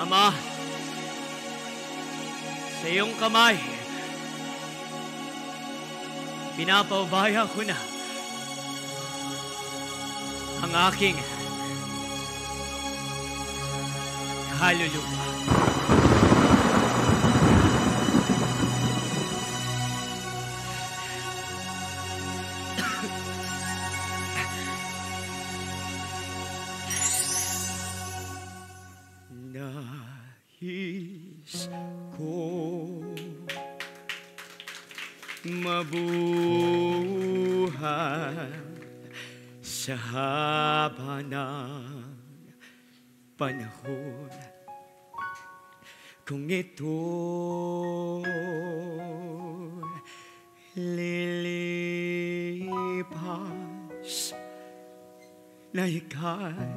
Ama, sa iyong kamay, pinapaubaya ko na ang aking kaluluwa. Nais ko mabuhay sa haba ng panahon. Kung ito lilipas na ika'y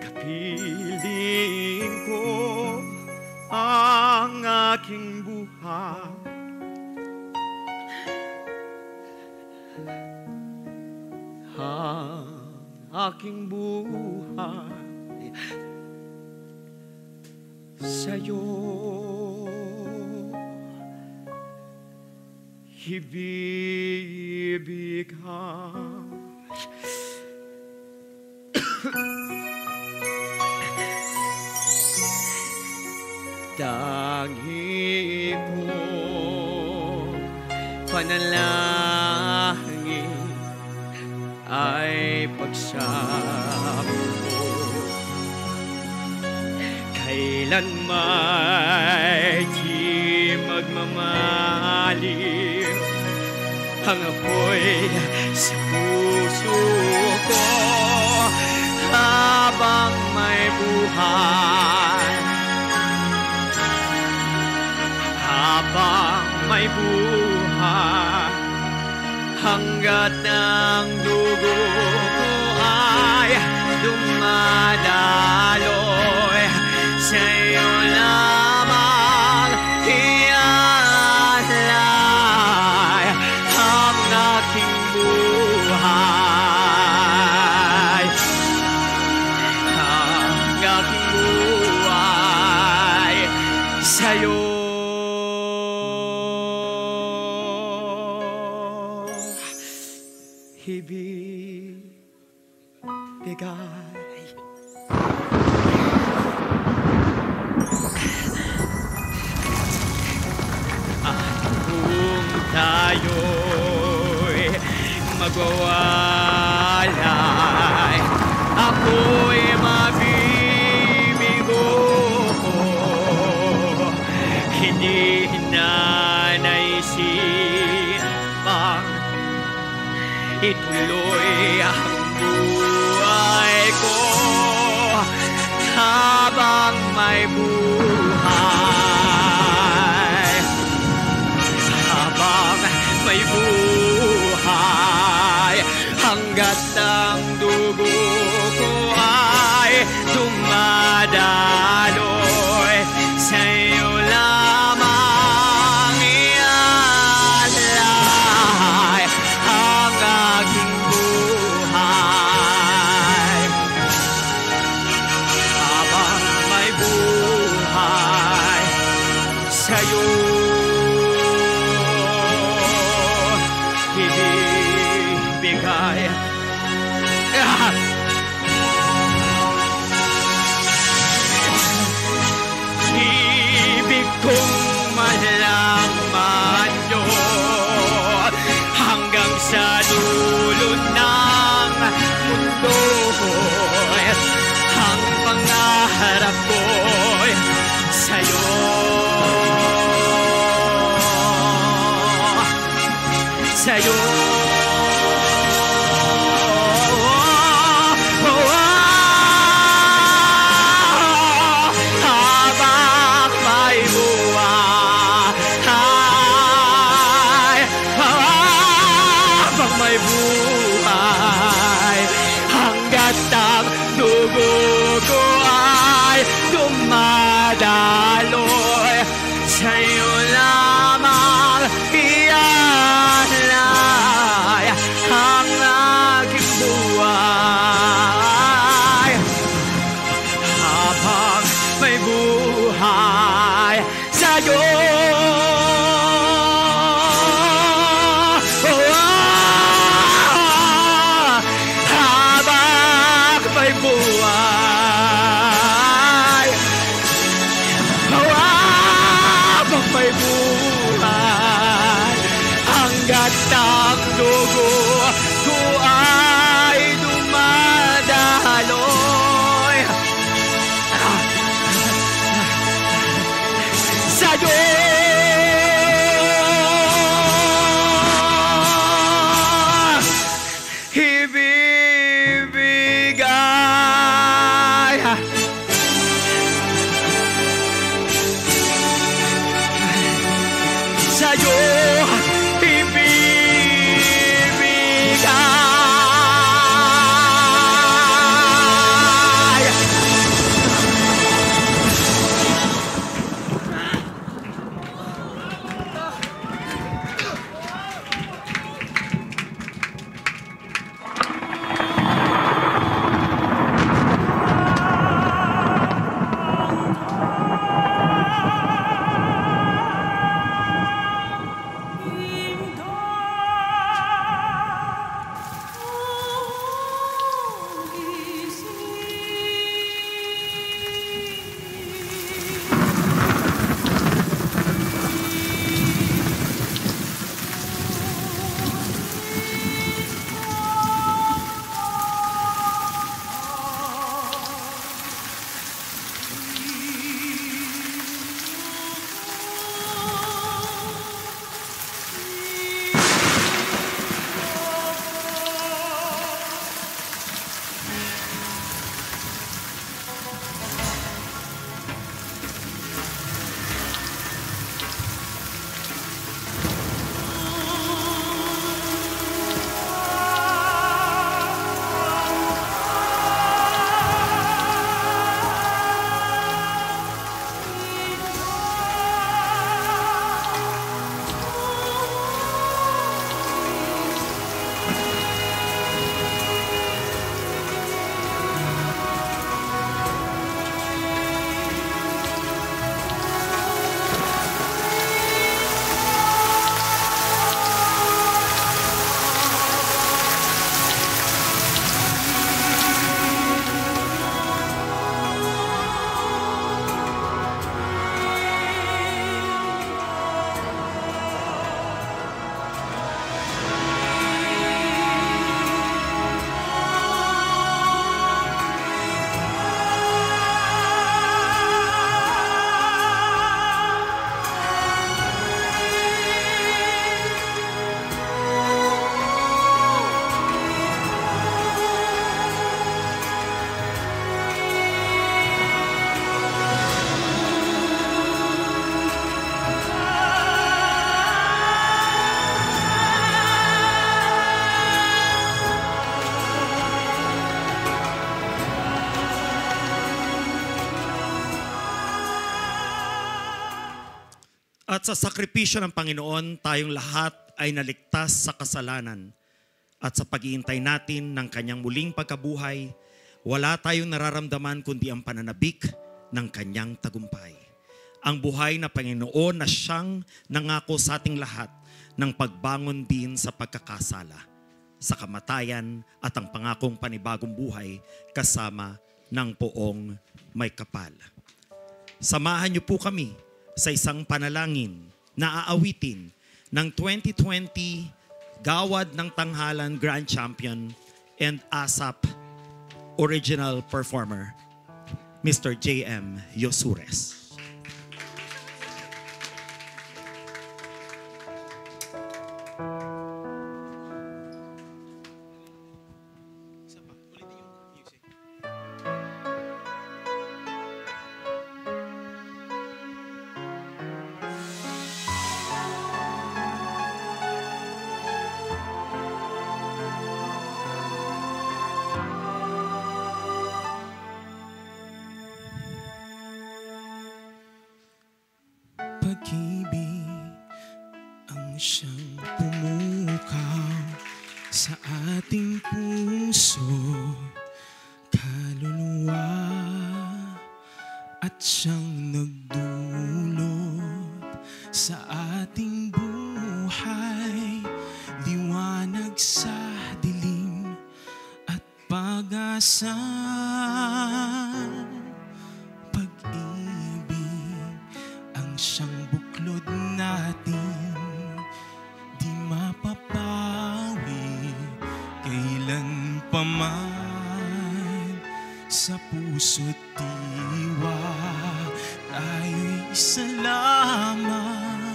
kapiling ko ang aking buhay. Ang aking buhay sa'yo ibibigay. Tangi ko panalangin ay pagsamo. Kailanman di magmamalim ang apoy sa puso ko habang may buhay. Habang may buhay, hanggat ang dugo ko ay dumadaloy, sa'yo lamang iaalay ang aking buhay. Ang aking buhay sa'yo ibibigay. At kung tayo'y magwawalay, ako'y mabibigo. Hindi nanaisin pang ituloy ang buhay ko habang may buhay. Habang may buhay, hanggat ang dugo ko ay dumadaloy, sa'yo lamang iaalay ang aking buhay. Habang may buhay, sa'yo ibibigay. Ibig kong malaman nyo hanggang sa dulo ng mundo, ang pangarap ko'y sa'yo. Sa'yo. Habang may buhay, habang may buhay, hanggat ang dugo ko ay dumadaloy, sa'yo lamang iaalay ang aking buhay. Habang may buhay, sa'yo habang may buhay, habang may buhay, hanggat ang dugo ko ay dumadaloy, sa'yo At sa sakripisyo ng Panginoon, tayong lahat ay naligtas sa kasalanan. At sa paghihintay natin ng kanyang muling pagkabuhay, wala tayong nararamdaman kundi ang pananabik ng kanyang tagumpay. Ang buhay na Panginoon na siyang nangako sa ating lahat ng pagbangon din sa pagkakasala, sa kamatayan at ang pangakong panibagong buhay kasama ng poong may kapal. Samahan niyo po kami sa isang panalangin na aawitin ng 2020 Gawad ng Tanghalan Grand Champion and ASAP Original Performer, Mr. J.M. Yosures. Pag-ibig ang siyang pumukaw sa ating puso, kaluluwa at siyang nagdulot sa ating buhay, liwanag sa dilim at pag-asa. Siyang buklod natin, di mapapawi kailan pa man. Sa puso't diwa tayo'y isa lamang,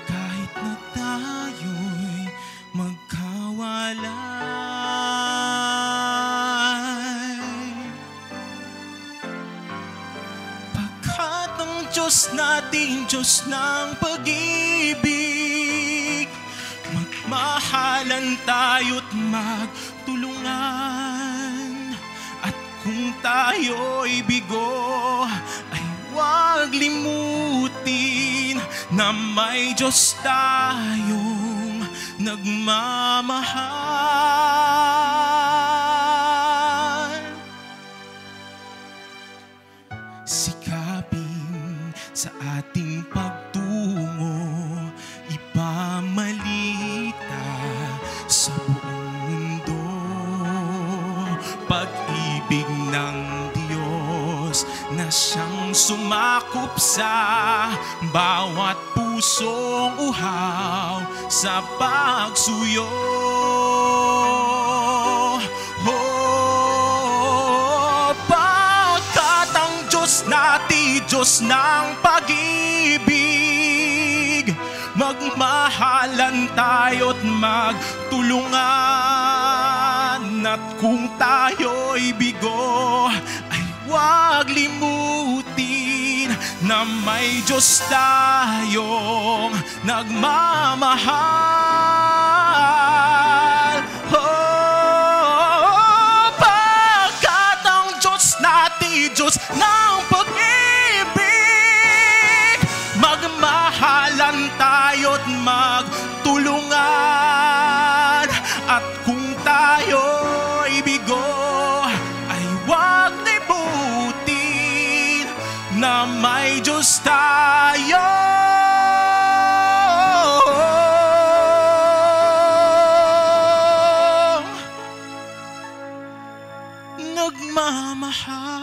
kahit na tayo'y magkawalay. Diyos natin, Diyos ng pag-ibig, magmahalan tayo't magtulungan. At kung tayo'y bigo, ay huwag limutin na may Diyos tayong nagmamahal. Sa ating pagtungo, ipamalita sa buong mundo, pag-ibig ng Diyos na siyang sumakop sa bawat pusong uhaw sa pagsuyo. Diyos ng pag-ibig, magmahalan tayo't magtulungan. At kung tayo'y bigo, ay huwag limutin na may Diyos tayong nagmamahal. Pagkat ang Diyos natin, Diyos ng magmahalan tayo't magtulungan. At kung tayo'y bigo, ay huwag limutin na may Diyos tayo nagmamahal.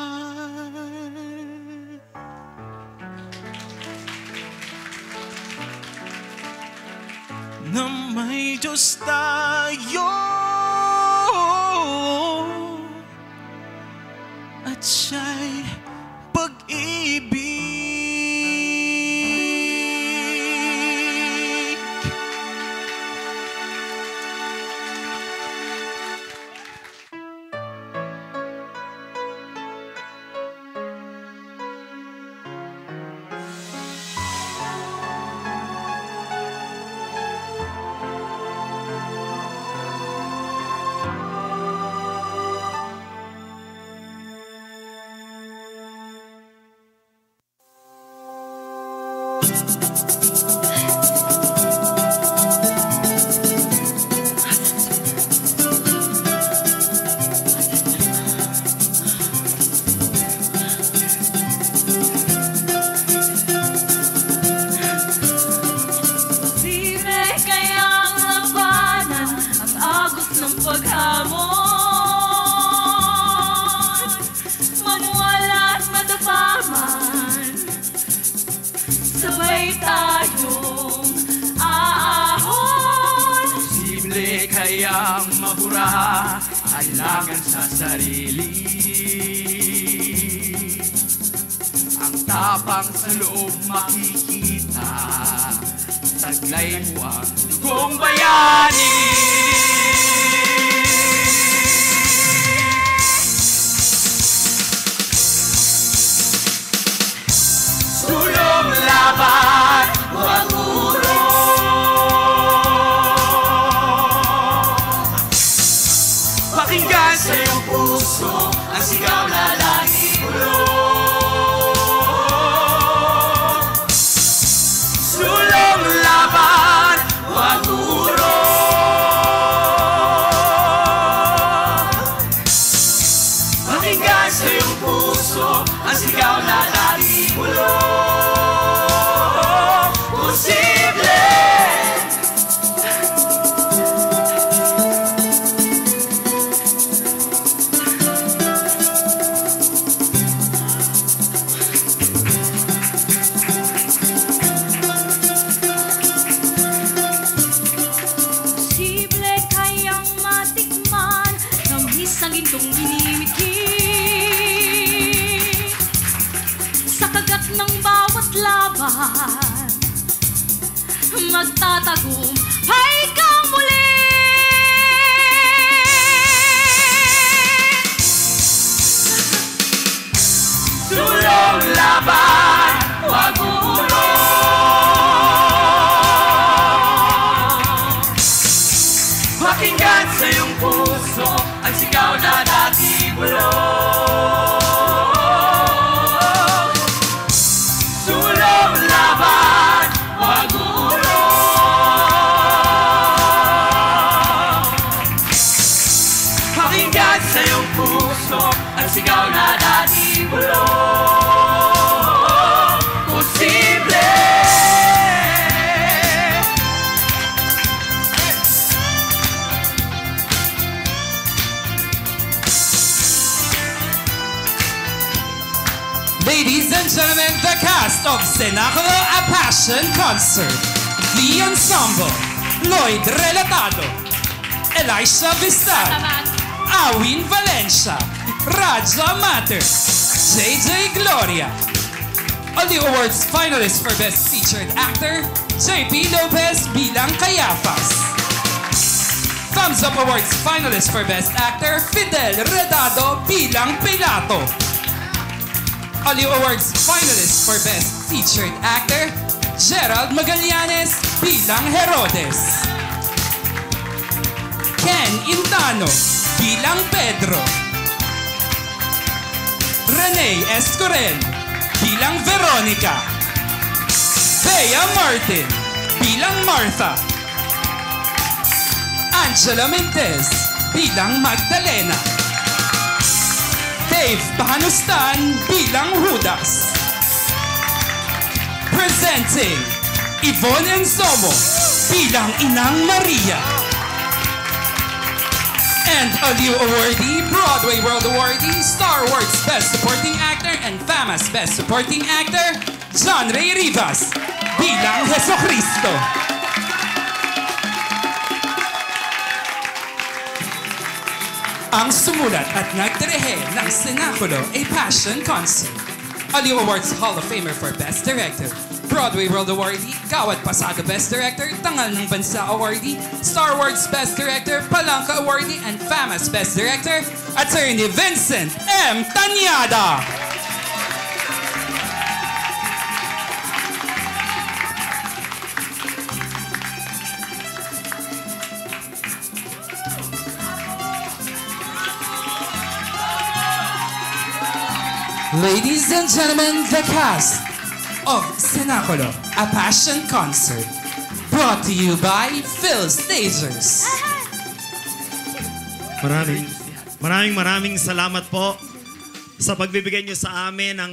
Na may Diyos tayo at siya'y pag-ibig. Sabay tayong aahon. Posible kayang mabura alangan sa sarili. Ang tapang sa loob makikita, taglay mo ang dugong bayani. Sulong laban, huwag urong. Pakinggan sa iyong puso ang sigaw na laging bulong. Sulong laban, huwag urong. Pakinggan sa iyong puso ang sigaw na laging bulong. Ang gintong minimikit sa kagat ng bawat laban, magtatagumpay kang muli. Sulong laban, huwag urong. Pakinggan sa iyong puso ang sigaw na dating bulong. Sulong laban, huwag urong. Pakinggan sa iyong puso ang sigaw na dating bulong. Posible. Ladies and gentlemen, the cast of Cenaculo A Passion Concert. The Ensemble, Lloyd Relatado, Elisha Vistal, Awin Valencia, Raja Mater, JJ Gloria. On the awards finalist for Best Featured Actor, JP Lopez bilang Cayafas. Thumbs Up Awards finalist for Best Actor, Fidel Redado bilang Pilato. Olio Awards finalist for Best Featured Actor, Gerald Magallanes bilang Herodes. Ken Intano bilang Pedro. Rene Escurel bilang Veronica. Bea Martin bilang Martha. Angela Mendez bilang Magdalena. Dave Bahanustan bilang Judas. Presenting Yvonne Ensomo bilang Inang Maria. And Aliu Awardee, Broadway World Awardee, Star Awards Best Supporting Actor and FAMAS Best Supporting Actor, John Ray Rivas bilang Jesucristo. Ang sumulat at nagdirehe ng Cenaculo A Passion Concert. Aliu Awards Hall of Famer for Best Director, Broadway World Awardee, Kawat Pasado Best Director, Tangal ng Bansa Awardee, Star Awards Best Director, Palanca Awardee, and FAMAS Best Director, Attorney Vincent M. Tanyada. Ladies and gentlemen, the cast of Cenaculo, a passion concert. Brought to you by Phil Stagers. Maraming salamat po sa pagbibigay niyo sa amin ng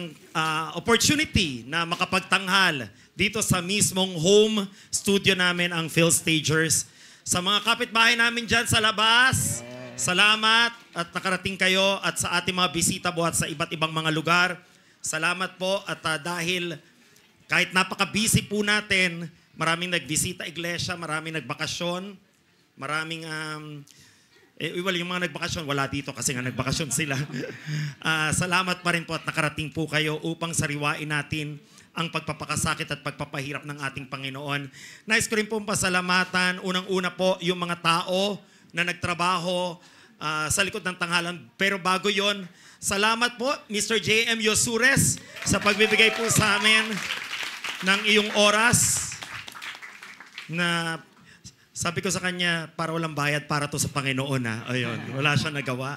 opportunity na makapagtanghal dito sa mismong home studio namin, ang Phil Stagers. Sa mga kapitbahay namin dyan sa labas, salamat at nakarating kayo, at sa ating mga bisita buhat sa iba't ibang mga lugar. Salamat po, at dahil kahit napaka-busy po natin, maraming nagbisita iglesia, maraming nagbakasyon, maraming yung mga nagbakasyon, wala dito kasi nga nagbakasyon sila. Salamat pa rin po at nakarating po kayo upang sariwain natin ang pagpapakasakit at pagpapahirap ng ating Panginoon. Nais ko rin pong pasalamatan, unang-una po, yung mga tao na nagtrabaho sa likod ng tanghalan. Pero bago yon, salamat po, Mr. J.M. Yosures, sa pagbibigay po sa amin ng iyong oras na sabi ko sa kanya, para walang bayad, para to sa Panginoon. Ayun, wala siya nagawa.